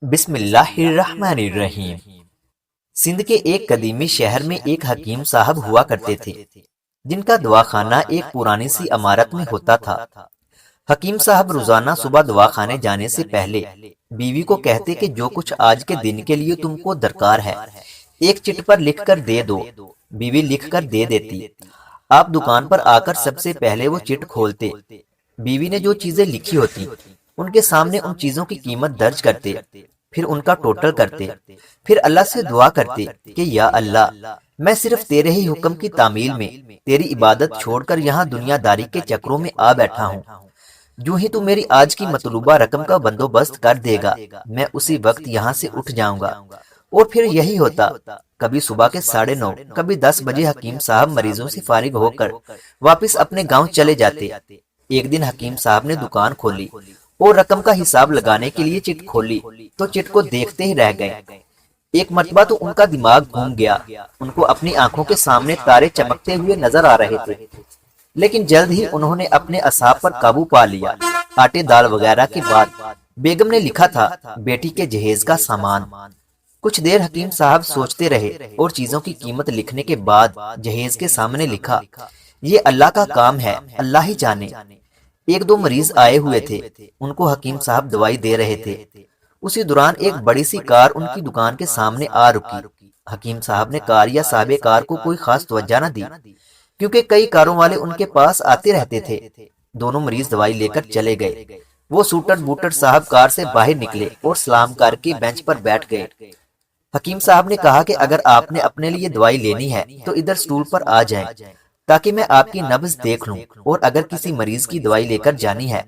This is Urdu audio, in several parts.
بسم اللہ الرحمن الرحیم۔ سندھ کے ایک قدیمی شہر میں ایک حکیم صاحب ہوا کرتے تھے جن کا دواخانہ ایک پرانی سی عمارت میں ہوتا تھا۔ حکیم صاحب روزانہ صبح دواخانے جانے سے پہلے بیوی کو کہتے کہ جو کچھ آج کے دن کے لیے تم کو درکار ہے ایک چٹ پر لکھ کر دے دو۔ بیوی لکھ کر دے دیتی۔ آپ دکان پر آ کر سب سے پہلے وہ چٹ کھولتے، بیوی نے جو چیزیں لکھی ہوتی ان کے سامنے ان چیزوں کی قیمت درج کرتے، پھر ان کا ٹوٹل کرتے، پھر اللہ سے دعا کرتے کہ یا اللہ میں صرف تیرے ہی حکم کی تعمیل میں تیری عبادت چھوڑ کر یہاں دنیا داری کے چکروں میں آ بیٹھا ہوں، جو ہی تو میری آج کی مطلوبہ رقم کا بندوبست کر دے گا میں اسی وقت یہاں سے اٹھ جاؤں گا۔ اور پھر یہی ہوتا۔ کبھی صبح کے 9:30 کبھی 10 بجے حکیم صاحب مریضوں سے فارغ ہو کر واپس اپنے گاؤں چلے جاتے۔ ایک دن حکیم صاحب نے دکان کھولی اور رقم کا حساب لگانے کے لیے چٹ کھولی تو چٹ کو دیکھتے ہی رہ گئے۔ ایک مرتبہ تو ان کا دماغ گھوم گیا، ان کو اپنی آنکھوں کے سامنے تارے چمکتے ہوئے نظر آ رہے تھے، لیکن جلد ہی انہوں نے اپنے اعصاب پر قابو پا لیا۔ آٹے دال وغیرہ کے بعد بیگم نے لکھا تھا بیٹی کے جہیز کا سامان۔ کچھ دیر حکیم صاحب سوچتے رہے اور چیزوں کی قیمت لکھنے کے بعد جہیز کے سامنے لکھا یہ اللہ کا کام ہے، اللہ ہی جانے۔ ایک دو مریض آئے ہوئے تھے، ان کو حکیم صاحب دوائی دے رہے تھے۔ اسی دوران ایک بڑی سی کار ان کی دکان کے سامنے آ رکی۔ حکیم صاحب نے کار یا صاحب کار کو کوئی خاص توجہ نہ دی کیونکہ کئی کاروں والے ان کے پاس آتے رہتے تھے۔ دونوں مریض دوائی لے کر چلے گئے۔ وہ سوٹر بوٹر صاحب کار سے باہر نکلے اور سلام کر کے بینچ پر بیٹھ گئے۔ حکیم صاحب نے کہا کہ اگر آپ نے اپنے لیے دوائی لینی ہے تو ادھر سٹول پر آ جائیں تاکہ میں آپ کی نبض دیکھ لوں، اور اگر کسی مریض کی دوائی لے کر جانی ہے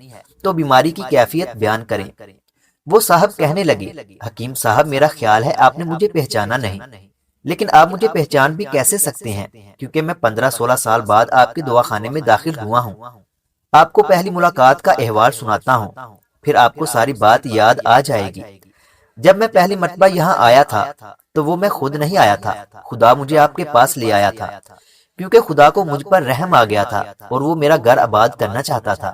تو بیماری کی کیفیت بیان کریں۔ وہ صاحب کہنے لگے حکیم صاحب میرا خیال ہے آپ نے مجھے پہچانا نہیں، لیکن آپ مجھے پہچان بھی کیسے سکتے ہیں کیونکہ میں 15-16 سال بعد آپ کے دواخانے میں داخل ہوا ہوں۔ آپ کو پہلی ملاقات کا احوال سناتا ہوں، پھر آپ کو ساری بات یاد آ جائے گی۔ جب میں پہلی مرتبہ یہاں آیا تھا تو وہ میں خود نہیں آیا تھا، خدا مجھے آپ کے پاس لے آیا تھا کیونکہ خدا کو مجھ پر رحم آ گیا تھا اور وہ میرا گھر آباد کرنا چاہتا تھا۔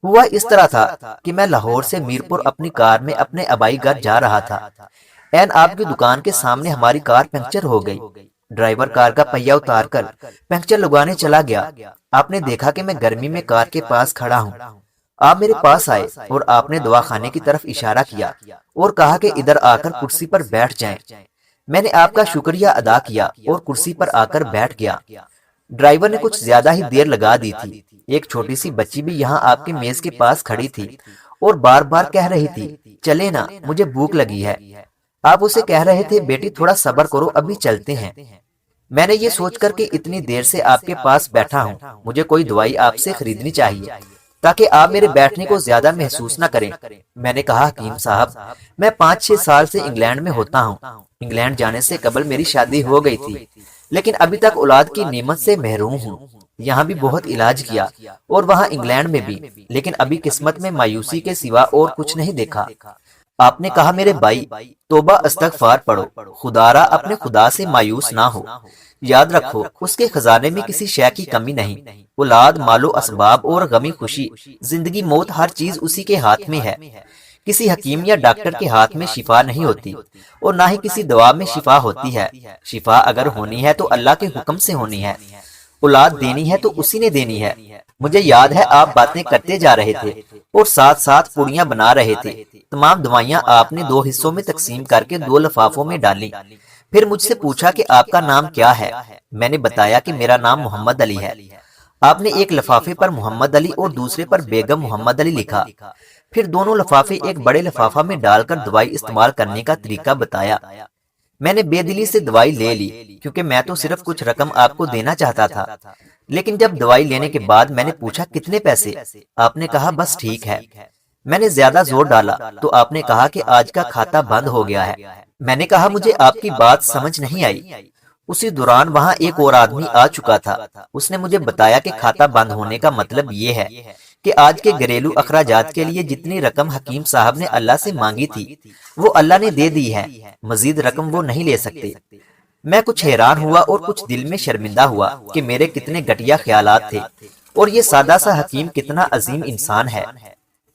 ہوا اس طرح تھا کہ میں لاہور سے میرپور اپنی کار میں اپنے آبائی گھر جا رہا تھا۔ این آپ کی دکان کے سامنے ہماری کار پنکچر ہو گئی۔ ڈرائیور کار کا پہیہ اتار کر پنکچر لگوانے چلا گیا۔ آپ نے دیکھا کہ میں گرمی میں کار کے پاس کھڑا ہوں۔ آپ میرے پاس آئے اور آپ نے دواخانے کی طرف اشارہ کیا اور کہا کہ ادھر آ کر کرسی پر بیٹھ جائیں۔ میں نے آپ کا شکریہ ادا کیا اور کرسی پر آ کر بیٹھ گیا۔ ڈرائیور نے کچھ زیادہ ہی دیر لگا دی تھی۔ ایک چھوٹی سی بچی بھی یہاں آپ کے میز کے پاس کھڑی تھی اور بار بار کہہ رہی تھی چلے نا مجھے بھوک لگی ہے۔ آپ اسے کہہ رہے تھے بیٹی تھوڑا صبر کرو ابھی چلتے ہیں۔ میں نے یہ سوچ کر کہ اتنی دیر سے آپ کے پاس بیٹھا ہوں مجھے کوئی دوائی آپ سے خریدنی چاہیے تاکہ آپ میرے بیٹھنے کو زیادہ محسوس نہ کریں۔ میں نے کہا حکیم صاحب میں 5-6 سال سے انگلینڈ میں ہوتا ہوں۔ انگلینڈ جانے سے قبل میری شادی ہو گئی تھی لیکن ابھی تک اولاد کی نعمت سے محروم ہوں۔ یہاں بھی بہت علاج کیا اور وہاں انگلینڈ میں بھی، لیکن ابھی قسمت میں مایوسی کے سوا اور کچھ نہیں دیکھا۔ آپ نے کہا میرے بھائی توبہ استغفار پڑھو، خدا را اپنے خدا سے مایوس نہ ہو، یاد رکھو اس کے خزانے میں کسی شے کی کمی نہیں۔ اولاد، مال و اسباب اور غمی خوشی، زندگی موت، ہر چیز اسی کے ہاتھ میں ہے۔ کسی حکیم یا ڈاکٹر کے ہاتھ میں شفا نہیں ہوتی اور نہ ہی کسی دوا میں شفا ہوتی ہے۔ شفا اگر ہونی ہے تو اللہ کے حکم سے ہونی ہے۔ اولاد دینی ہے تو اسی نے دینی ہے۔ مجھے یاد ہے آپ باتیں کرتے جا رہے تھے اور ساتھ ساتھ پوڑیاں بنا رہے تھے۔ تمام دوائیاں آپ نے 2 حصوں میں تقسیم کر کے 2 لفافوں میں ڈالیں۔ پھر مجھ سے پوچھا کہ آپ کا نام کیا ہے؟ میں نے بتایا کہ میرا نام محمد علی ہے۔ آپ نے ایک لفافے پر محمد علی اور دوسرے پر بیگم محمد علی لکھا۔ پھر دونوں لفافے ایک بڑے لفافہ میں ڈال کر دوائی استعمال کرنے کا طریقہ بتایا۔ میں نے بے دلی سے دوائی لے لی کیونکہ میں تو صرف کچھ رقم آپ کو دینا چاہتا تھا، لیکن جب دوائی لینے کے بعد میں نے پوچھا کتنے پیسے؟ آپ نے کہا بس ٹھیک ہے۔ میں نے زیادہ زور ڈالا تو آپ نے کہا کہ آج کا کھاتا بند ہو گیا ہے۔ میں نے کہا مجھے آپ کی بات سمجھ نہیں آئی۔ اسی دوران وہاں ایک اور آدمی آ چکا تھا۔ اس نے مجھے بتایا کہ کھاتا بند ہونے کا مطلب یہ ہے کہ آج کے گھریلو اخراجات کے لیے جتنی رقم حکیم صاحب نے اللہ سے مانگی تھی وہ اللہ نے دے دی ہے، مزید رقم وہ نہیں لے سکتے۔ میں کچھ حیران ہوا اور کچھ دل میں شرمندہ ہوا کہ میرے کتنے گھٹیا خیالات تھے اور یہ سادہ سا حکیم کتنا عظیم انسان ہے۔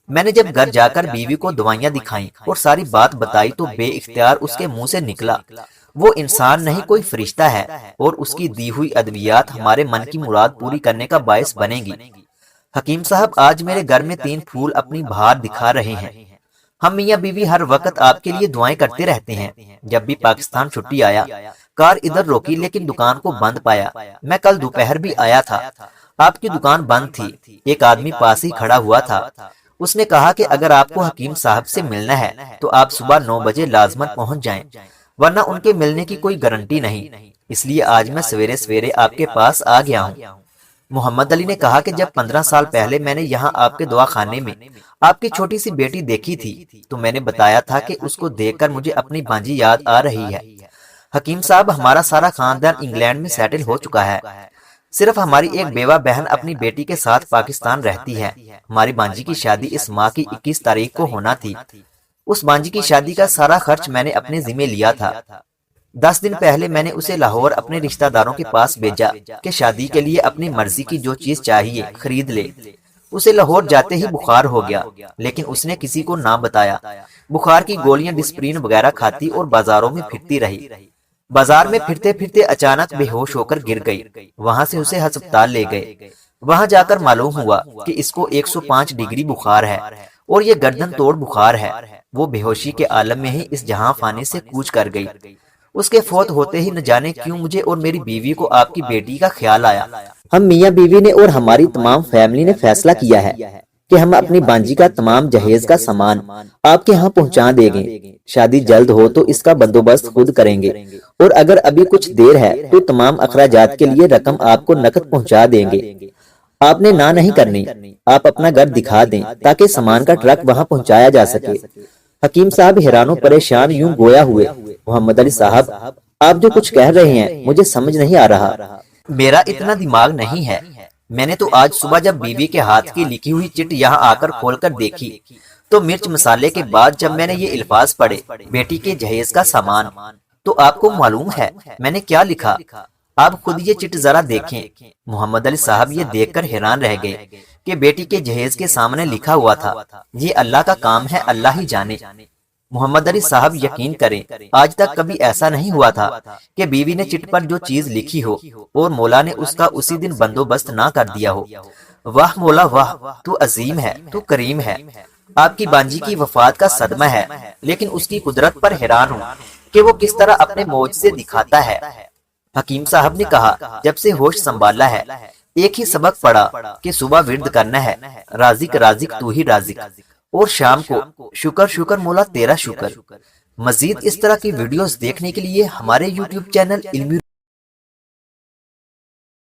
میں نے جب گھر جا کر بیوی کو دوائیاں دکھائیں اور ساری بات بتائی تو بے اختیار اس کے منہ سے نکلا، وہ انسان نہیں کوئی فرشتہ ہے، اور اس کی دی ہوئی ادویات ہمارے من کی مراد پوری کرنے کا باعث بنے گی۔ حکیم صاحب آج میرے گھر میں 3 پھول اپنی بہار دکھا رہے ہیں۔ ہم میاں بیوی ہر وقت آپ کے لیے دعائیں کرتے رہتے ہیں۔ جب بھی پاکستان چھٹی آیا، کار ادھر روکی لیکن دکان کو بند پایا۔ میں کل دوپہر بھی آیا تھا، آپ کی دکان بند تھی۔ ایک آدمی پاس ہی کھڑا ہوا تھا، اس نے کہا کہ اگر آپ کو حکیم صاحب سے ملنا ہے تو آپ صبح 9 بجے لازمن پہنچ جائیں، ورنہ ان کے ملنے کی کوئی گارنٹی نہیں، اس لیے آج میں سویرے سویرے آپ کے پاس آ گیا ہوں۔ محمد علی نے کہا کہ جب 15 سال پہلے میں نے یہاں آپ کے دعا خانے میں آپ کی چھوٹی سی بیٹی دیکھی تھی تو میں نے بتایا تھا کہ اس کو دیکھ کر مجھے اپنی بانجی یاد آ رہی ہے۔ حکیم صاحب ہمارا سارا خاندان انگلینڈ میں سیٹل ہو چکا ہے، صرف ہماری ایک بیوہ بہن اپنی بیٹی کے ساتھ پاکستان رہتی ہے۔ ہماری بانجی کی شادی اس ماہ کی 21 تاریخ کو ہونا تھی۔ اس بانجی کی شادی کا سارا خرچ میں نے اپنے ذمہ لیا تھا۔ 10 دن پہلے میں نے اسے لاہور اپنے رشتہ داروں کے پاس بھیجا کہ شادی کے لیے اپنی مرضی کی جو چیز چاہیے خرید لے۔ اسے لاہور جاتے ہی بخار ہو گیا، لیکن اس نے کسی کو نہ بتایا۔ بخار کی گولیاں ڈسپرین وغیرہ کھاتی اور بازاروں میں پھرتی رہی۔ بازار میں پھرتے پھرتے اچانک بے ہوش ہو کر گر گئی، وہاں سے اسے ہسپتال لے گئے۔ وہاں جا کر معلوم ہوا کہ اس کو 105 ڈگری بخار ہے اور یہ گردن توڑ بخار ہے۔ وہ بے ہوشی کے عالم میں ہی اس جہاں فانی سے کوچ کر گئی۔ اس کے فوت ہوتے ہی نہ جانے کیوں مجھے اور میری بیوی کو آپ کی بیٹی کا خیال آیا۔ ہم میاں بیوی نے اور ہماری تمام فیملی نے فیصلہ کیا ہے کہ ہم اپنی بانجی کا تمام جہیز کا سامان آپ کے ہاں پہنچا دیں گے۔ شادی جلد ہو تو اس کا بندوبست خود کریں گے، اور اگر ابھی کچھ دیر ہے تو تمام اخراجات کے لیے رقم آپ کو نقد پہنچا دیں گے۔ آپ نے نہ نہیں کرنی، آپ اپنا گھر دکھا دیں تاکہ سامان کا ٹرک وہاں پہنچایا جا سکے۔ حکیم صاحب حیران و پریشان یوں گویا ہوئے۔ محمد علی صاحب آپ جو کچھ کہہ رہے ہیں مجھے سمجھ نہیں آ رہا۔ میرا اتنا دماغ نہیں ہے، میں نے تو آج صبح جب بیوی کے ہاتھ کی لکھی ہوئی چٹ یہاں آ کر کھول کر دیکھی تو مرچ مسالے کے بعد جب میں نے یہ الفاظ پڑھے بیٹی کے جہیز کا سامان، تو آپ کو معلوم ہے میں نے کیا لکھا؟ آپ خود یہ چٹ ذرا دیکھیں۔ محمد علی صاحب یہ دیکھ کر حیران رہ گئے کہ بیٹی کے جہیز کے سامنے لکھا ہوا تھا یہ اللہ کا کام ہے، اللہ ہی جانے۔ محمد علی صاحب یقین کریں آج تک کبھی ایسا نہیں ہوا تھا کہ بیوی نے چٹ پر جو چیز لکھی ہو اور مولا نے اس کا اسی دن بندوبست نہ کر دیا ہو۔ واہ مولا واہ، تو عظیم ہے، تو کریم ہے۔ آپ کی بانجی کی وفات کا صدمہ ہے، لیکن اس کی قدرت پر حیران ہوں کہ وہ کس طرح اپنے معجزے دکھاتا ہے۔ حکیم صاحب نے کہا جب سے ہوش سنبھالا ہے ایک ہی سبق پڑا کہ صبح ورد کرنا ہے رازق رازق تو ہی رازق، اور شام کو شکر شکر مولا تیرا شکر۔ مزید اس طرح کی ویڈیوز دیکھنے کے لیے ہمارے یوٹیوب چینل علمی